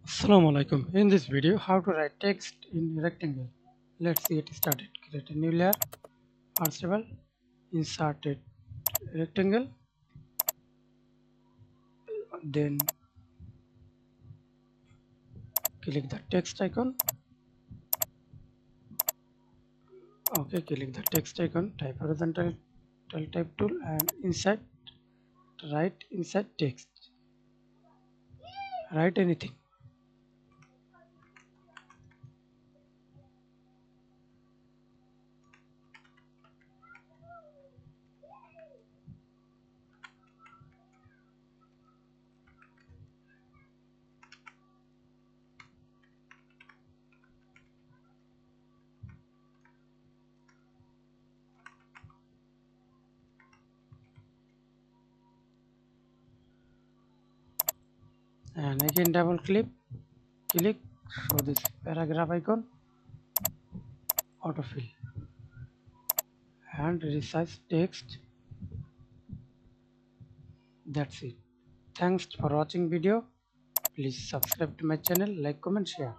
Assalamu alaikum. In this video, how to write text in rectangle. Let's get started. Create a new layer. First of all, insert a rectangle. Then click the text icon. Okay, click the text icon. Type horizontal type tool and insert. Write inside text. Write anything. And again double click. Show this paragraph icon. Autofill and resize text. That's it. Thanks for watching video. Please subscribe to my channel, like, comment, share.